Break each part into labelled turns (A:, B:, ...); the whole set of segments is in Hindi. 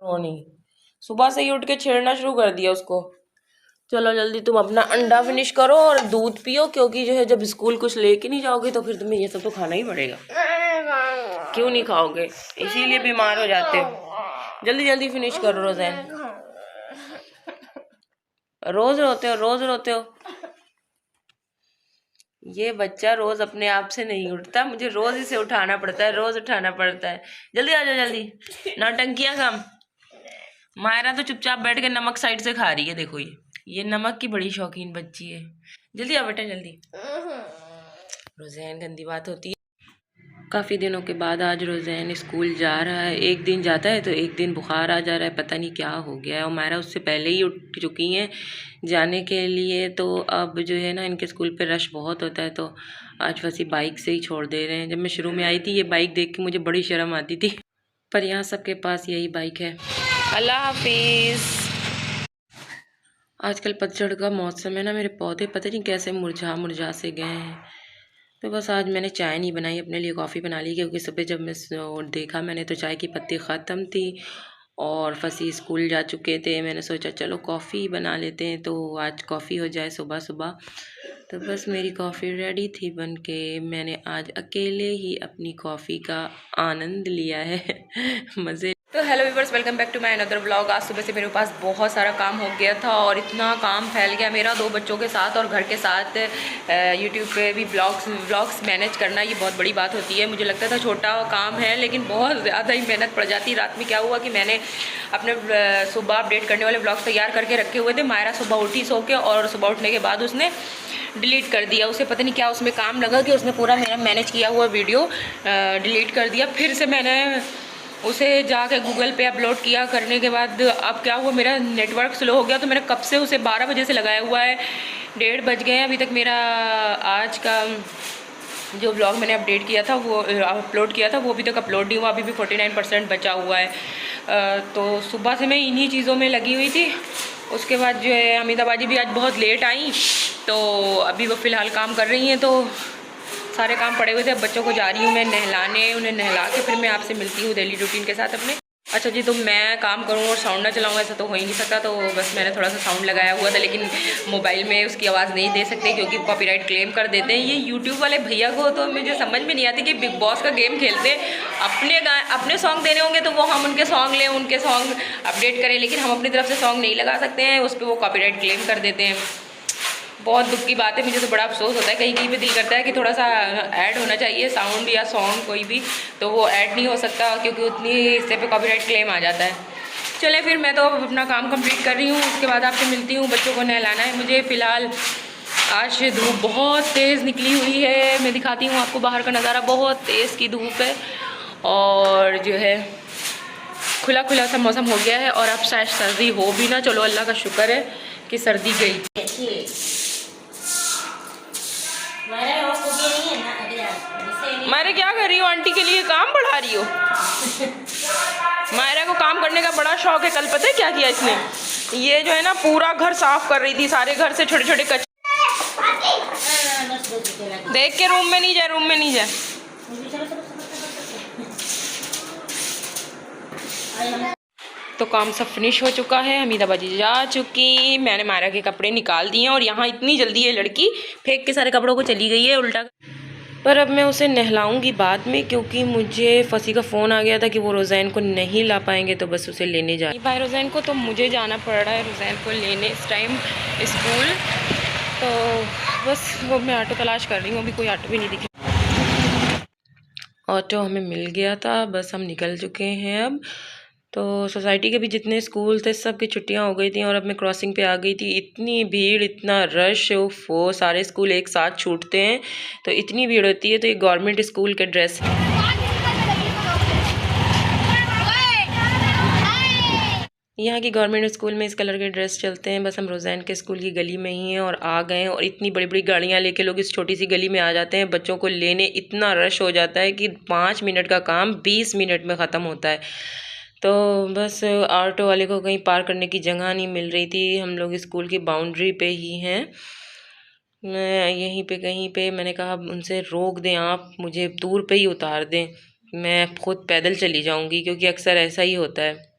A: नहीं, सुबह से ही उठ के छेड़ना शुरू कर दिया उसको। चलो जल्दी तुम अपना अंडा फिनिश करो और दूध पियो, क्योंकि जो है जब स्कूल कुछ लेके नहीं जाओगे तो फिर तुम्हें ये सब तो खाना ही पड़ेगा। क्यों नहीं खाओगे? इसीलिए बीमार हो जाते हो। जल्दी जल्दी फिनिश करो रोज़ैन। रोज रोते हो, रोज रोते हो। ये बच्चा रोज अपने आप से नहीं उठता, मुझे रोज इसे उठाना पड़ता है, रोज उठाना पड़ता है। जल्दी आ जाओ, जल्दी। नौटंकियां कम। मायरा तो चुपचाप बैठ के नमक साइड से खा रही है, देखो ये नमक की बड़ी शौकीन बच्ची है। जल्दी आ बेटा, जल्दी। रोज़ैन गंदी बात होती है। काफ़ी दिनों के बाद आज रोज़ैन स्कूल जा रहा है। एक दिन जाता है तो एक दिन बुखार आ जा रहा है, पता नहीं क्या हो गया है। और मायरा उससे पहले ही उठ चुकी हैं जाने के लिए। तो अब जो है ना, इनके स्कूल पे रश बहुत होता है, तो आज वैसी बाइक से ही छोड़ दे रहे हैं। जब मैं शुरू में आई थी ये बाइक देख के मुझे बड़ी शर्म आती थी, पर यहाँ सबके पास यही बाइक है। अल्लाह हाफिज़। आजकल पतझड़ का मौसम है ना, मेरे पौधे पता नहीं कैसे मुरझा मुरझा से गए हैं। तो बस आज मैंने चाय नहीं बनाई, अपने लिए कॉफ़ी बना ली, क्योंकि सुबह जब मैं देखा मैंने तो चाय की पत्ती ख़त्म थी और फसी स्कूल जा चुके थे। मैंने सोचा चलो कॉफ़ी बना लेते हैं, तो आज कॉफ़ी हो जाए सुबह सुबह। तो बस मेरी कॉफ़ी रेडी थी बन के। मैंने आज अकेले ही अपनी कॉफ़ी का आनंद लिया है मज़े। तो hello viewers, welcome back to my another vlog. आज सुबह से मेरे पास बहुत सारा काम हो गया था और इतना काम फैल गया मेरा, 2 बच्चों के साथ और घर के साथ यूट्यूब पे भी व्लॉग्स मैनेज करना, ये बहुत बड़ी बात होती है। मुझे लगता था छोटा काम है, लेकिन बहुत ज़्यादा ही मेहनत पड़ जाती। रात में क्या हुआ कि मैंने अपने सुबह अपडेट करने वाले व्लॉग्स तैयार करके रखे हुए थे। मायरा सुबह उठी सो के, और सुबह उठने के बाद उसने डिलीट कर दिया। उसे पता नहीं क्या उसमें काम लगा कि उसने पूरा मेरा मैनेज किया हुआ वीडियो डिलीट कर दिया। फिर से मैंने उसे जाके गूगल पे अपलोड किया। करने के बाद अब क्या हुआ, मेरा नेटवर्क स्लो हो गया। तो मैंने कब से उसे 12 बजे से लगाया हुआ है, 1:30 बज गए हैं। अभी तक मेरा आज का जो व्लॉग मैंने अपडेट किया था, वो अपलोड किया था, वो अभी तक अपलोड नहीं हुआ। अभी भी 49% बचा हुआ है। तो सुबह से मैं इन्हीं चीज़ों में लगी हुई थी। उसके बाद जो है अमीताबाजी भी आज बहुत लेट आई, तो अभी वो फ़िलहाल काम कर रही हैं, तो सारे काम पड़े हुए थे। अब बच्चों को जा रही हूँ मैं नहलाने, उन्हें नहला के फिर मैं आपसे मिलती हूँ डेली रूटीन के साथ अपने। अच्छा जी, तो मैं काम करूँ और साउंड ना चलाऊँ, ऐसा तो हो ही नहीं सकता। तो बस मैंने थोड़ा सा साउंड लगाया हुआ था, लेकिन मोबाइल में उसकी आवाज़ नहीं दे सकते क्योंकि कॉपीराइट क्लेम कर देते हैं ये यूट्यूब वाले भैया को। तो मुझे समझ में नहीं आती कि बिग बॉस का गेम खेलते अपने सॉन्ग देने होंगे तो वो हम उनके सॉन्ग लें, उनके सॉन्ग अपडेट करें, लेकिन हम अपनी तरफ से सॉन्ग नहीं लगा सकते हैं, उस पर वो कॉपीराइट क्लेम कर देते हैं। बहुत दुख की बात है, मुझे तो बड़ा अफसोस होता है। कहीं कहीं पे दिल करता है कि थोड़ा सा ऐड होना चाहिए साउंड या सॉन्ग कोई भी, तो वो ऐड नहीं हो सकता क्योंकि उतनी हिस्से पे कॉपीराइट क्लेम आ जाता है। चले फिर मैं तो अपना काम कंप्लीट कर रही हूँ, उसके बाद आपसे मिलती हूँ। बच्चों को नहलाना है मुझे फ़िलहाल। आज धूप बहुत तेज़ निकली हुई है, मैं दिखाती हूँ आपको बाहर का नज़ारा। बहुत तेज़ की धूप है और जो है खुला खुला सा मौसम हो गया है, और अब शायद सर्दी हो भी ना। चलो अल्लाह का शुक्र है कि सर्दी गई। मायरा क्या कर रही हो? आंटी के लिए काम बढ़ा रही हो? मायरा को काम करने का बड़ा शौक है। कल पता है क्या किया इसने? ये जो है ना पूरा घर साफ कर रही थी, सारे घर से छोटे छोटे कचरे। देख के रूम में नहीं जाए, रूम में नहीं जाए। तो काम सब फिनिश हो चुका है, अमीताबाजी जा चुकी, मैंने मायरा के कपड़े निकाल दिए और यहाँ इतनी जल्दी ये लड़की फेंक के सारे कपड़ों को चली गई है उल्टा। पर अब मैं उसे नहलाऊंगी बाद में, क्योंकि मुझे फसी का फ़ोन आ गया था कि वो रोज़ैन को नहीं ला पाएंगे, तो बस उसे लेने जा भाई रोज़ैन को, तो मुझे जाना पड़ रहा है रोज़ैन को लेने इस टाइम स्कूल। तो बस वो मैं ऑटो तलाश कर रही हूँ, अभी कोई ऑटो भी नहीं दिखा। ऑटो हमें मिल गया था, बस हम निकल चुके हैं अब। तो सोसाइटी के भी जितने स्कूल थे सब की छुट्टियां हो गई थी और अब मैं क्रॉसिंग पे आ गई थी। इतनी भीड़, इतना रश, वो सारे स्कूल एक साथ छूटते हैं तो इतनी भीड़ होती है। तो ये गवर्नमेंट स्कूल के ड्रेस, यहाँ की गवर्नमेंट स्कूल में इस कलर के ड्रेस चलते हैं। बस हम रोज़ैन के स्कूल की गली में ही हैं और आ गए हैं, और इतनी बड़ी बड़ी गाड़ियाँ लेके लोग इस छोटी सी गली में आ जाते हैं बच्चों को लेने। इतना रश हो जाता है कि 5 मिनट का काम 20 मिनट में ख़त्म होता है। तो बस ऑटो वाले को कहीं पार करने की जगह नहीं मिल रही थी। हम लोग स्कूल की बाउंड्री पे ही हैं, मैं यहीं पे कहीं पे, मैंने कहा उनसे रोक दें, आप मुझे दूर पे ही उतार दें, मैं खुद पैदल चली जाऊंगी, क्योंकि अक्सर ऐसा ही होता है।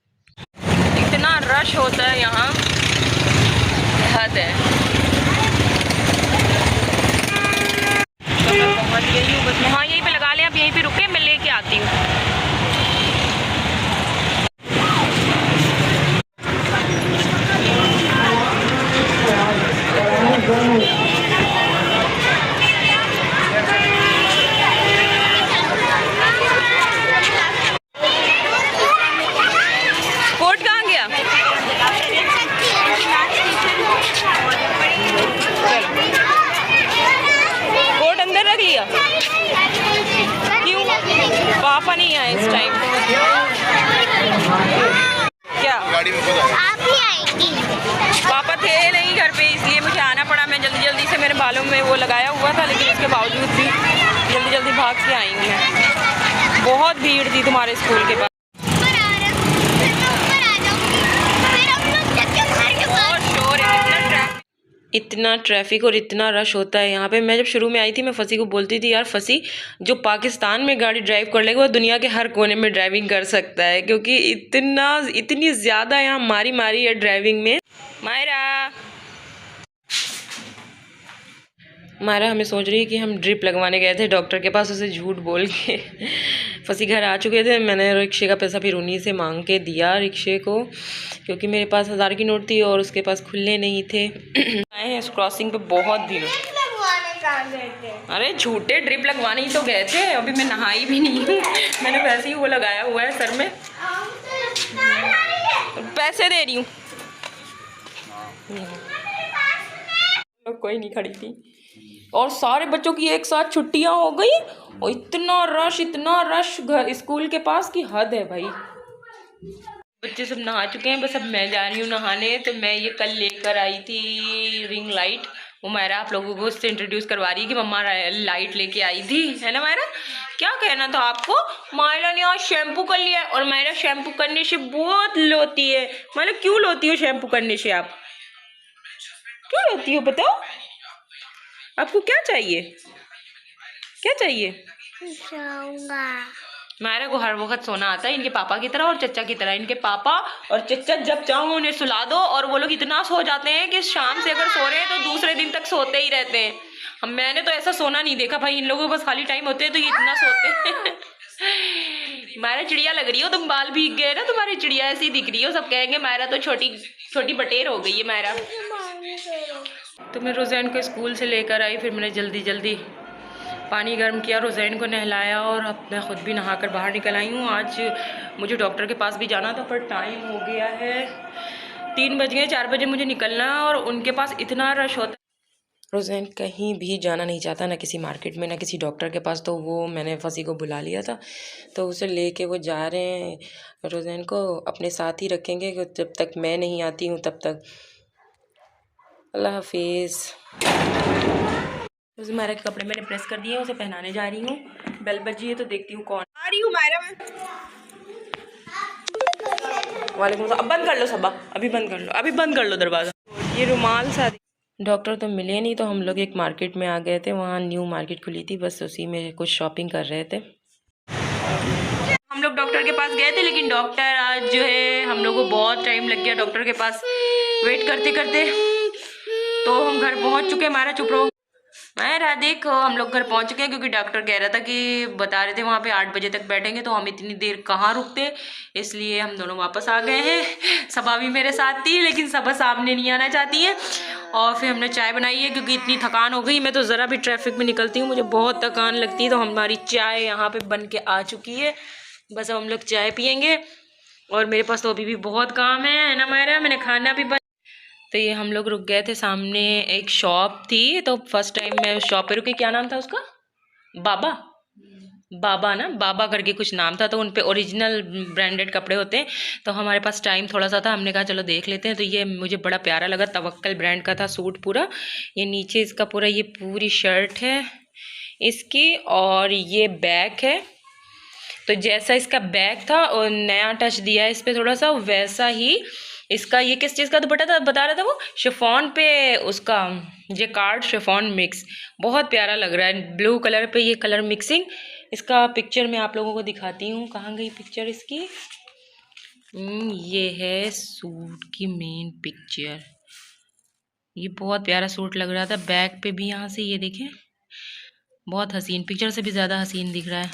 A: इतना रश होता है यहाँ, हद है। तो मैं पहुँच गई हूँ, बस मैं हाँ यहीं पे लगा लें, अब यहीं पे रुके, मैं लेके आती हूँ। कोट कहाँ गया? कोट अंदर रख लिया? क्यों? पापा नहीं आए इस टाइम। क्या
B: गाड़ी में आप ही आएंगी?
A: पापा थे नहीं घर पे, इसलिए मुझे आना पड़ा। मैं जल्दी जल्दी से, मेरे बालों में वो लगाया हुआ था, लेकिन उसके बावजूद भी जल्दी जल्दी भाग के आई हूँ मैं। बहुत भीड़ थी तुम्हारे स्कूल के पास। इतना ट्रैफिक और इतना रश होता है यहाँ पे। मैं जब शुरू में आई थी, मैं फसी को बोलती थी, यार फसी, जो पाकिस्तान में गाड़ी ड्राइव कर लेगा वो दुनिया के हर कोने में ड्राइविंग कर सकता है, क्योंकि इतनी ज़्यादा यहाँ मारी मारी है ड्राइविंग में। मायरा हमें सोच रही है कि हम ड्रिप लगवाने गए थे डॉक्टर के पास, उसे झूठ बोल के। फसी घर आ चुके थे, मैंने रिक्शे का पैसा फिर उन्हीं से मांग के दिया रिक्शे को, क्योंकि मेरे पास 1000 की नोट थी और उसके पास खुले नहीं थे। आए हैं इस क्रॉसिंग पे, बहुत भीड़। अरे झूठे, ड्रिप लगवाने ही तो गए थे। अभी मैं नहाई भी नहीं हूँ, मैंने वैसे ही वो लगाया हुआ है सर में। पैसे दे रही हूँ। कोई नहीं खड़ी थी, और सारे बच्चों की एक साथ छुट्टियां हो गई, और इतना रश घर स्कूल के पास की हद है भाई। बच्चे सब नहा चुके हैं, बस अब मैं जा रही हूँ नहाने। तो मैं ये कल लेकर आई थी रिंग लाइट, वो मायरा आप लोगों को उससे इंट्रोड्यूस करवा रही है कि मम्मा लाइट लेके आई थी, है ना मायरा? क्या कहना था आपको? मायरा ने आज शैम्पू कर लिया है, और मायरा शैम्पू करने से बहुत लोती है। मायरा क्यों लोती हो शैम्पू करने से? आप क्यों लोती हो बताओ? आपको क्या चाहिए? क्या चाहिए? मायरा को हर वक्त सोना आता है, इनके पापा की तरह और चच्चा की तरह। इनके पापा और चच्चा जब चाहो उन्हें सुला दो, और वो लोग इतना सो जाते हैं कि शाम से अगर सो रहे हैं तो दूसरे दिन तक सोते ही रहते हैं। हम मैंने तो ऐसा सोना नहीं देखा भाई, इन लोगों के पास खाली टाइम होते हैं तो ये इतना सोते हैं। मायरा चिड़िया लग रही हो तुम, बाल भीग गए ना तुम्हारी, चिड़िया ऐसी दिख रही हो। सब कहेंगे मायरा तो छोटी बटेर हो गई है मायरा। तो मैं रोज़ैन को स्कूल से लेकर आई, फिर मैंने जल्दी पानी गर्म किया, रोज़ैन को नहलाया, और अब मैं ख़ुद भी नहाकर बाहर निकल आई हूँ। आज मुझे डॉक्टर के पास भी जाना था, पर टाइम हो गया है 3 बज गए। 4 बजे मुझे निकलना, और उनके पास इतना रश होता। रोज़ैन कहीं भी जाना नहीं चाहता, ना किसी मार्केट में, ना किसी डॉक्टर के पास। तो वो मैंने फसी को बुला लिया था, तो उसे लेके वो जा रहे हैं। रोज़ैन को अपने साथ ही रखेंगे, जब तक मैं नहीं आती हूँ तब तक। अल्लाह हाफिज़। उस मायरा के कपड़े मैंने प्रेस कर दिए, उसे पहनाने जा रही हूँ। बेल बजी है तो देखती हूँ कौन आ रही हूँ। मायरा मैं वालेकुम सलाम। अब बंद कर लो सबा, अभी बंद कर लो दरवाज़ा। ये रुमाल सा। डॉक्टर तो मिले नहीं, तो हम लोग एक मार्केट में आ गए थे, वहाँ न्यू मार्केट खुली थी, बस उसी में कुछ शॉपिंग कर रहे थे। हम लोग डॉक्टर के पास गए थे, लेकिन डॉक्टर आज जो है हम लोग को बहुत टाइम लग गया डॉक्टर के पास वेट करते करते। तो हम घर पहुँच चुके हैं। मायरा चुप रहो। मायरा देखो, हम लोग घर पहुंच चुके हैं, क्योंकि डॉक्टर कह रहा था कि बता रहे थे वहाँ पे 8 बजे तक बैठेंगे, तो हम इतनी देर कहाँ रुकते, इसलिए हम दोनों वापस आ गए हैं। सबा भी मेरे साथ थी, लेकिन सबा सामने नहीं आना चाहती है। और फिर हमने चाय बनाई है, क्योंकि इतनी थकान हो गई। मैं तो ज़रा भी ट्रैफिक में निकलती हूँ मुझे बहुत थकान लगती है। तो हमारी चाय यहाँ पे बन के आ चुकी है, बस अब हम लोग चाय पियेंगे। और मेरे पास तो अभी भी बहुत काम है ना मायरा? मैंने खाना भी तो ये हम लोग रुक गए थे, सामने एक शॉप थी, तो फर्स्ट टाइम मैं उस शॉप पे रुकी। क्या नाम था उसका? बाबा ना, बाबा करके कुछ नाम था। तो उन पे ओरिजिनल ब्रांडेड कपड़े होते हैं। तो हमारे पास टाइम थोड़ा सा था, हमने कहा चलो देख लेते हैं। तो ये मुझे बड़ा प्यारा लगा, तवक्कल ब्रांड का था सूट पूरा। ये नीचे इसका पूरा, ये पूरी शर्ट है इसकी, और ये बैक है। तो जैसा इसका बैक था और नया टच दिया है इस पर थोड़ा सा, वैसा ही इसका। ये किस चीज़ का दुपट्टा था बता रहा था वो? शिफॉन पे उसका जेकार्ड शिफॉन मिक्स, बहुत प्यारा लग रहा है। ब्लू कलर पे ये कलर मिक्सिंग। इसका पिक्चर मैं आप लोगों को दिखाती हूँ। कहाँ गई पिक्चर इसकी? ये है सूट की मेन पिक्चर। ये बहुत प्यारा सूट लग रहा था। बैक पे भी यहाँ से ये देखें, बहुत हसीन, पिक्चर से भी ज़्यादा हसीन दिख रहा है।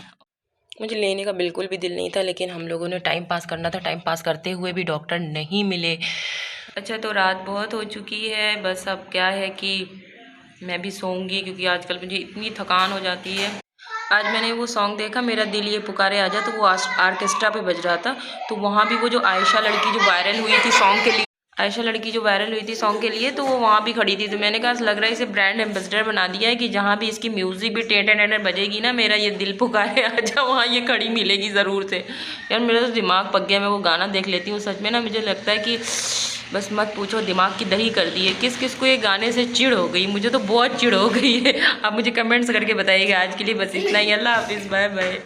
A: मुझे लेने का बिल्कुल भी दिल नहीं था, लेकिन हम लोगों ने टाइम पास करना था। टाइम पास करते हुए भी डॉक्टर नहीं मिले। अच्छा, तो रात बहुत हो चुकी है, बस अब क्या है कि मैं भी सोऊंगी, क्योंकि आजकल मुझे इतनी थकान हो जाती है। आज मैंने वो सॉन्ग देखा, मेरा दिल ये पुकारे आजा, तो वो आर्केस्ट्रा पे बज रहा था। तो वहाँ भी वो जो आयशा लड़की जो वायरल हुई थी सॉन्ग के लिए, आयशा लड़की जो वायरल हुई थी सॉन्ग के लिए, तो वो वहाँ भी खड़ी थी। तो मैंने कहा लग रहा है इसे ब्रांड एम्बेसडर बना दिया है कि जहाँ भी इसकी म्यूज़िक भी टेंटर बजेगी ना, मेरा ये दिल पुकारे आजा, वहाँ ये खड़ी मिलेगी ज़रूर से। यार मेरा तो दिमाग पक गया, मैं वो गाना देख लेती हूँ। सच में ना मुझे लगता है कि बस मत पूछो, दिमाग की दही कर दी है। किस किस को ये गाने से चिढ़ हो गई, मुझे तो बहुत चिढ़ हो गई है। आप मुझे कमेंट्स करके बताइएगा। आज के लिए बस इतना ही। अल्लाह हाफिज़, बाय बाय।